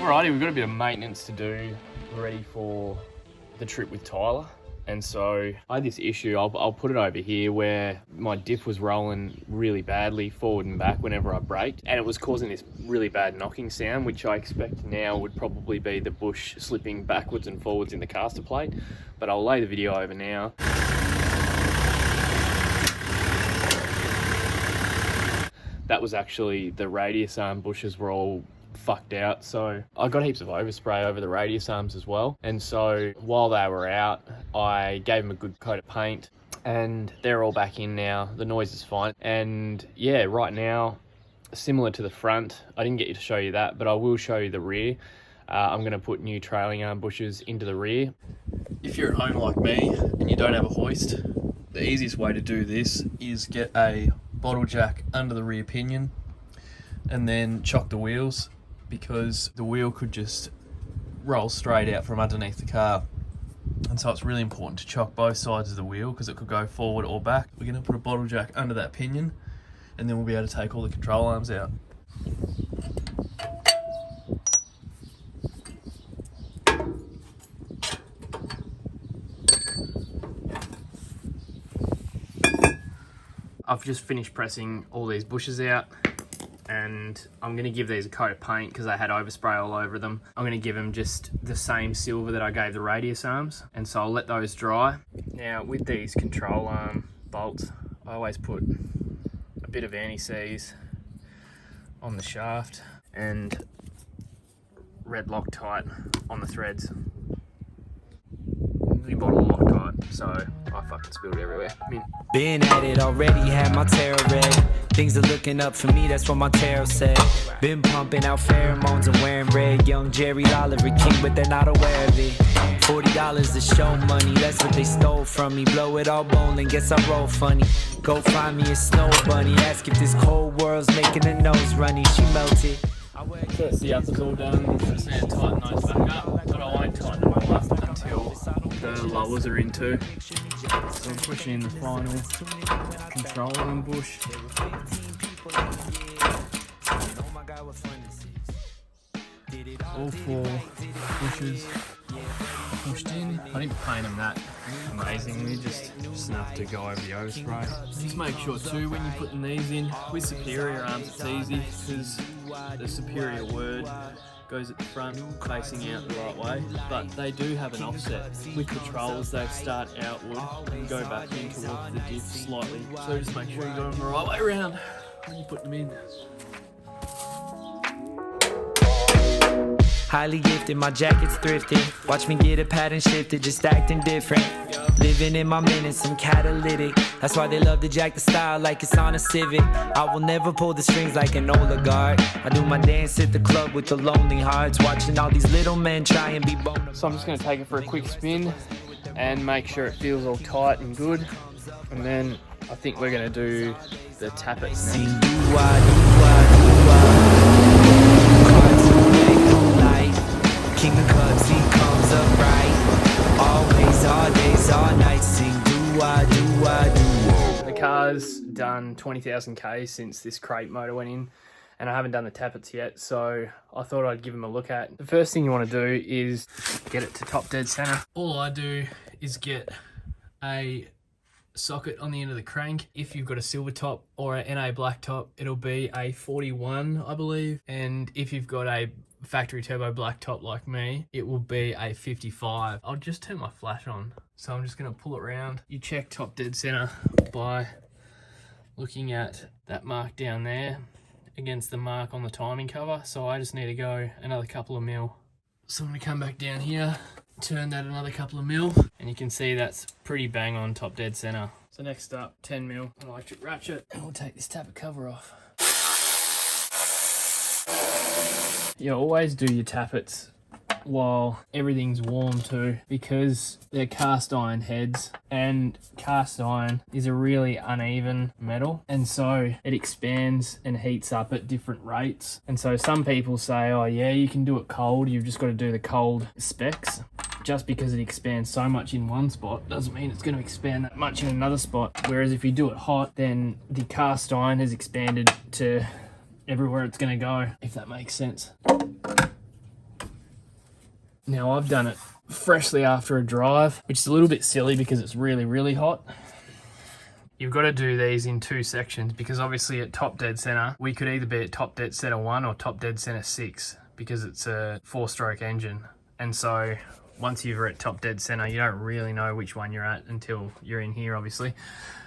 Alrighty, we've got a bit of maintenance to do ready for the trip with Tyler. And so I had this issue, I'll put it over here, where my diff was rolling really badly forward and back whenever I braked, and it was causing this really bad knocking sound, which I expect now would probably be the bush slipping backwards and forwards in the caster plate. But I'll lay the video over now. That was actually the radius arm bushes were all fucked out, so I got heaps of overspray over the radius arms as well. And so while they were out, I gave them a good coat of paint, and they're all back in now. The noise is fine, and yeah, right now, similar to the front, I didn't get you to show you that, but I will show you the rear. I'm going to put new trailing arm bushes into the rear. If you're at home like me and you don't have a hoist, the easiest way to do this is get a bottle jack under the rear pinion and then chock the wheels, because the wheel could just roll straight out from underneath the car. And so it's really important to chock both sides of the wheel, because it could go forward or back. We're going to put a bottle jack under that pinion, and then we'll be able to take all the control arms out. I've just finished pressing all these bushes out, and I'm going to give these a coat of paint because they had overspray all over them. I'm going to give them just the same silver that I gave the radius arms, and so I'll let those dry. Now with these control arm bolts, I always put a bit of anti-seize on the shaft and red Loctite on the threads. The bottle of Loctite, so I fucking spilled everywhere. Mint. Been at it already, had my tarot read. Things are looking up for me, that's what my tarot said. Been pumping out pheromones and wearing red. Young Jerry Lolliver king, but they're not aware of it. $40 to show money, that's what they stole from me. Blow it all bowling, guess I roll funny. Go find me a snow bunny, ask if this cold world's making her nose runny. She melted. First the outer's all done, just need to tighten those back up, but I won't tighten them all up until the lowers are in too. So I'm pushing in the final control arm bush. All 4 bushes pushed in. I didn't paint them that amazingly, just enough to go over the overspray. Just make sure too, when you're putting these in, with superior arms it's easy because the superior word goes at the front facing out the right way, but they do have an offset. With patrols they start outward and go back in towards the diff slightly, so just make sure you got them the right way around when you put them in. Highly gifted, my jacket's thrifted. Watch me get a pattern shifted, just acting different. Living in my minutes, I'm catalytic. That's why they love to jack the style like it's on a Civic. I will never pull the strings like an oligarch. I do my dance at the club with the lonely hearts, watching all these little men try and be boned. So I'm just going to take it for a quick spin and make sure it feels all tight and good. And then I think we're going to do the tappets next. King of clubs, he comes up right. Always, all days, all nights, sing do-wah, do-wah, do-wah. The car's done 20,000 Ks since this crate motor went in, and I haven't done the tappets yet, so I thought I'd give them a look at. The first thing you want to do is get it to top dead center. All I do is get a socket on the end of the crank. If you've got a silver top or an NA black top, it'll be a 41, I believe, and if you've got a factory turbo black top like me, it will be a 55. I'll just turn my flash on, so I'm just going to pull it around. You check top dead center by looking at that mark down there against the mark on the timing cover, so I just need to go another couple of mil. So I'm going to come back down here, turn that another couple of mil, and you can see that's pretty bang on top dead center. So next up, 10 mil electric ratchet, and we'll take this tappet cover off. You always do your tappets while everything's warm too, because they're cast iron heads, and cast iron is a really uneven metal, and so it expands and heats up at different rates. And so some people say, oh yeah, you can do it cold, you've just got to do the cold specs. Just because it expands so much in one spot doesn't mean it's going to expand that much in another spot. Whereas if you do it hot, then the cast iron has expanded to everywhere it's going to go, if that makes sense. Now I've done it freshly after a drive, which is a little bit silly because it's really, really hot. You've got to do these in 2 sections because obviously at top dead center, we could either be at top dead center 1 or top dead center 6 because it's a 4-stroke engine. And so once you're at top dead center, you don't really know which one you're at until you're in here, obviously.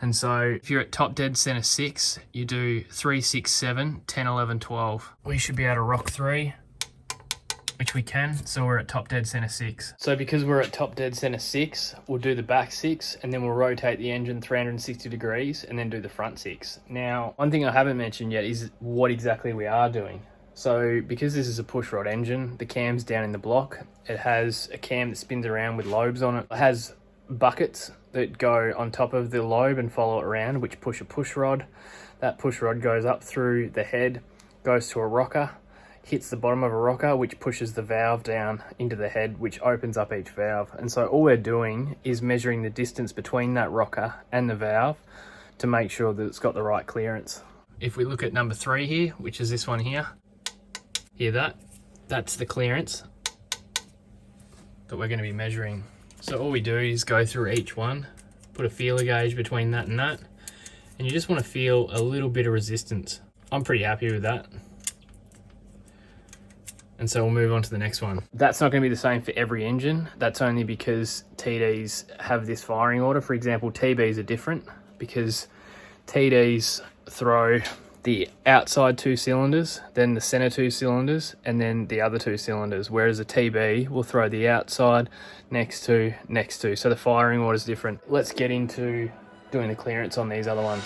And so if you're at top dead center 6, you do 3, 6, 7, 10, 11, 12. We should be able to rock 3, which we can, so we're at top dead center 6. So because we're at top dead center 6, we'll do the back 6 and then we'll rotate the engine 360 degrees and then do the front 6. Now, one thing I haven't mentioned yet is what exactly we are doing. So because this is a push rod engine, the cam's down in the block. It has a cam that spins around with lobes on it. It has buckets that go on top of the lobe and follow it around, which push a push rod. That push rod goes up through the head, goes to a rocker, hits the bottom of a rocker, which pushes the valve down into the head, which opens up each valve. And so all we're doing is measuring the distance between that rocker and the valve to make sure that it's got the right clearance. If we look at number 3 here, which is this one here, hear that? That's the clearance that we're going to be measuring. So all we do is go through each one, put a feeler gauge between that and that, and you just want to feel a little bit of resistance. I'm pretty happy with that. And so we'll move on to the next one. That's not going to be the same for every engine. That's only because TDs have this firing order. For example, TBs are different because TDs throw the outside 2 cylinders, then the center 2 cylinders, and then the other 2 cylinders, whereas a TB will throw the outside, next to. So the firing order is different. Let's get into doing the clearance on these other ones.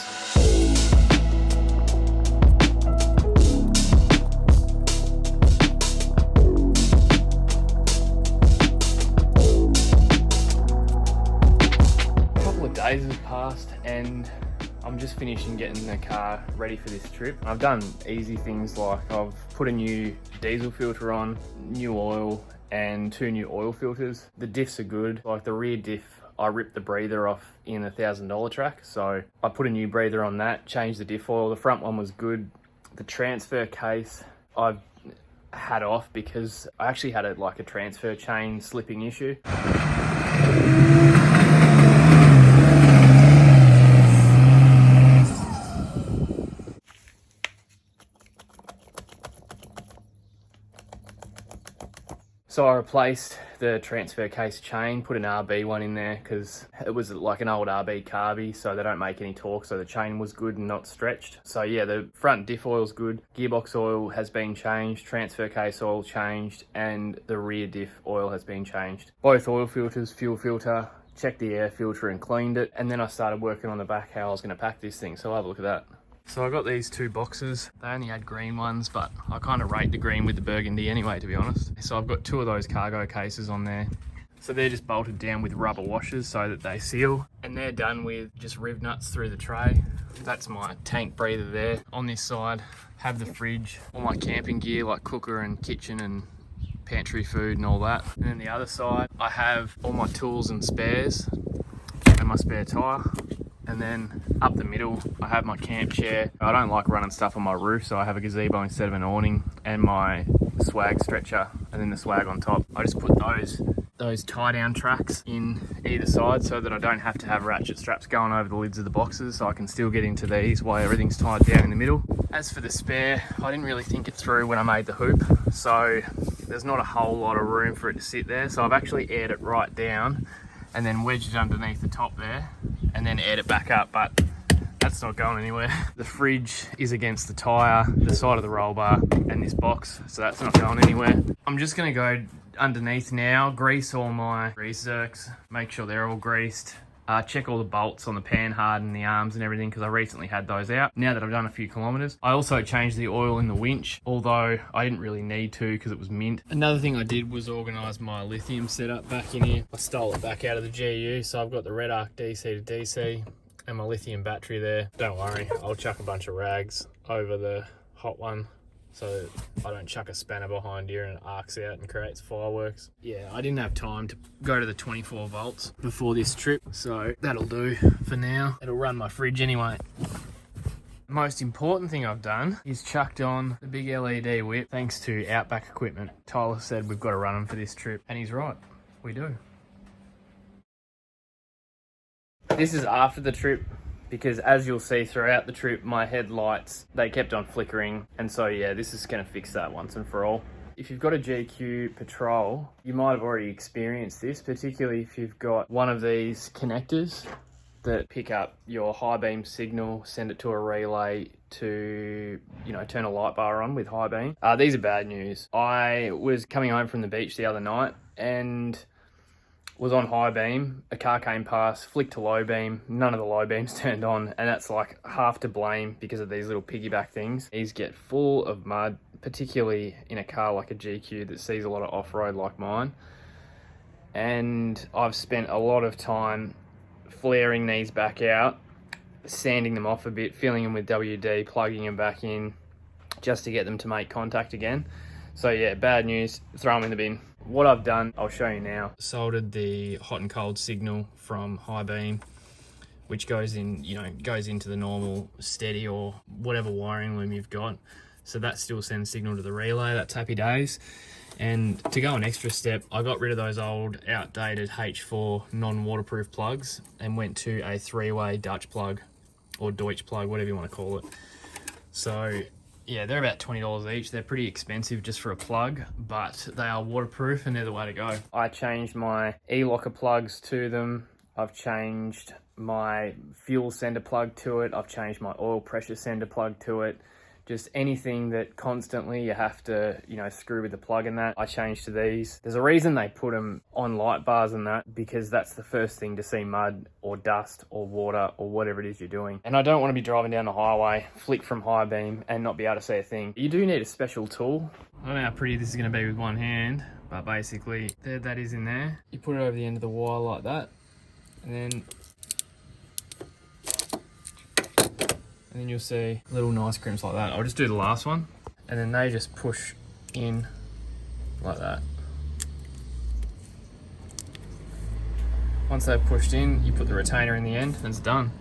Days have passed and I'm just finishing getting the car ready for this trip. I've done easy things like I've put a new diesel filter on, new oil, and 2 new oil filters. The diffs are good. Like the rear diff, I ripped the breather off in a $1,000 track, so I put a new breather on that, changed the diff oil. The front one was good. The transfer case I've had off because I actually had a transfer chain slipping issue. So I replaced the transfer case chain, put an RB one in there because it was like an old RB carby, so they don't make any torque, so the chain was good and not stretched. So yeah, the front diff oil's good, gearbox oil has been changed, transfer case oil changed, and the rear diff oil has been changed. Both oil filters, fuel filter, checked the air filter and cleaned it, and then I started working on the back how I was going to pack this thing, so I'll have a look at that. So I got these 2 boxes. They only had green ones, but I kind of rate the green with the burgundy anyway, to be honest. So I've got 2 of those cargo cases on there. So they're just bolted down with rubber washers so that they seal. And they're done with just riv nuts through the tray. That's my tank breather there. On this side, have the fridge, all my camping gear like cooker and kitchen and pantry food and all that. And then the other side, I have all my tools and spares and my spare tyre. And then up the middle, I have my camp chair. I don't like running stuff on my roof, so I have a gazebo instead of an awning, and my swag stretcher, and then the swag on top. I just put those tie-down tracks in either side so that I don't have to have ratchet straps going over the lids of the boxes, so I can still get into these while everything's tied down in the middle. As for the spare, I didn't really think it through when I made the hoop, so there's not a whole lot of room for it to sit there, so I've actually aired it right down and then wedged it underneath the top there and then aired it back up, but that's not going anywhere. The fridge is against the tyre, the side of the roll bar and this box, so that's not going anywhere. I'm just going to go underneath now, grease all my grease zerks, make sure they're all greased, check all the bolts on the panhard and the arms and everything because I recently had those out now that I've done a few kilometres. I also changed the oil in the winch, although I didn't really need to because it was mint. Another thing I did was organise my lithium setup back in here. I stole it back out of the GU, so I've got the Red Arc DC to DC and my lithium battery there. Don't worry, I'll chuck a bunch of rags over the hot one so I don't chuck a spanner behind here and it arcs out and creates fireworks. Yeah, I didn't have time to go to the 24 volts before this trip, so that'll do for now. It'll run my fridge anyway. Most important thing I've done is chucked on the big LED whip thanks to Outback Equipment. Tyler said we've got to run them for this trip, and he's right, we do. This is after the trip, because as you'll see throughout the trip, my headlights, they kept on flickering, and so yeah, this is going to fix that once and for all. If you've got a GQ Patrol, you might have already experienced this, particularly if you've got one of these connectors that pick up your high beam signal, send it to a relay to, turn a light bar on with high beam. These are bad news. I was coming home from the beach the other night and was on high beam. A car came past, flicked to low beam. None of the low beams turned on, and that's like half to blame because of these little piggyback things. These get full of mud, particularly in a car like a GQ that sees a lot of off-road like mine. And I've spent a lot of time flaring these back out, sanding them off a bit, filling them with WD, plugging them back in just to get them to make contact again. So yeah, bad news, throw them in the bin. What I've done, I'll show you now. Soldered the hot and cold signal from high beam, which goes in, goes into the normal steady or whatever wiring loom you've got. So that still sends signal to the relay, that's happy days. And to go an extra step, I got rid of those old outdated H4 non-waterproof plugs and went to a 3-way Dutch plug or Deutsch plug, whatever you want to call it. So yeah, they're about $20 each. They're pretty expensive just for a plug, but they are waterproof and they're the way to go. I changed my e-locker plugs to them. I've changed my fuel sender plug to it. I've changed my oil pressure sender plug to it. Just anything that constantly you have to, screw with the plug in that, I changed to these. There's a reason they put them on light bars and that, because that's the first thing to see mud or dust or water or whatever it is you're doing. And I don't want to be driving down the highway, flick from high beam and not be able to see a thing. You do need a special tool. I don't know how pretty this is going to be with one hand, but basically there that is in there. You put it over the end of the wire like that, and then you'll see little nice crimps like that. I'll just do the last one, and then they just push in like that. Once they've pushed in, you put the retainer in the end and it's done.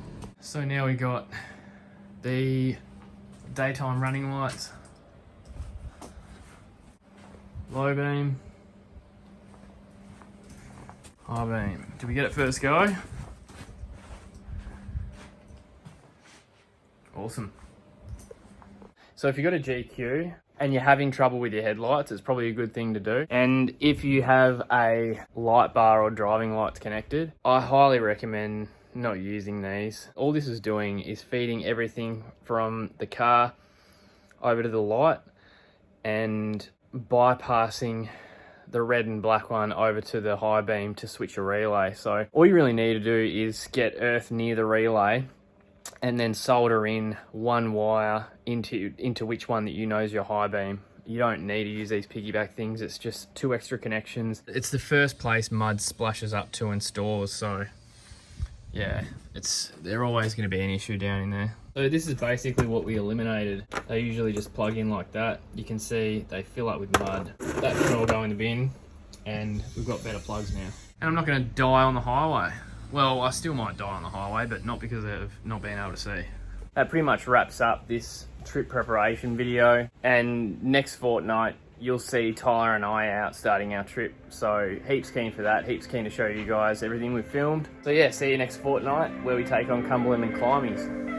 So now we got the daytime running lights, low beam, high beam. Did we get it first go? Awesome. So if you've got a GQ and you're having trouble with your headlights, it's probably a good thing to do. And if you have a light bar or driving lights connected, I highly recommend not using these. All this is doing is feeding everything from the car over to the light and bypassing the red and black one over to the high beam to switch a relay. So all you really need to do is get earth near the relay and then solder in one wire into which one that you know is your high beam. You don't need to use these piggyback things. It's just 2 extra connections. It's the first place mud splashes up to in stores, so yeah, they're always going to be an issue down in there. So this is basically what we eliminated. They usually just plug in like that. You can see they fill up with mud. That can all go in the bin, and we've got better plugs now. And I'm not going to die on the highway. Well, I still might die on the highway, but not because of not being able to see. That pretty much wraps up this trip preparation video. And next fortnight, you'll see Tyler and I out starting our trip. So heaps keen for that, heaps keen to show you guys everything we've filmed. So yeah, see you next fortnight where we take on Cumberland and Climbings.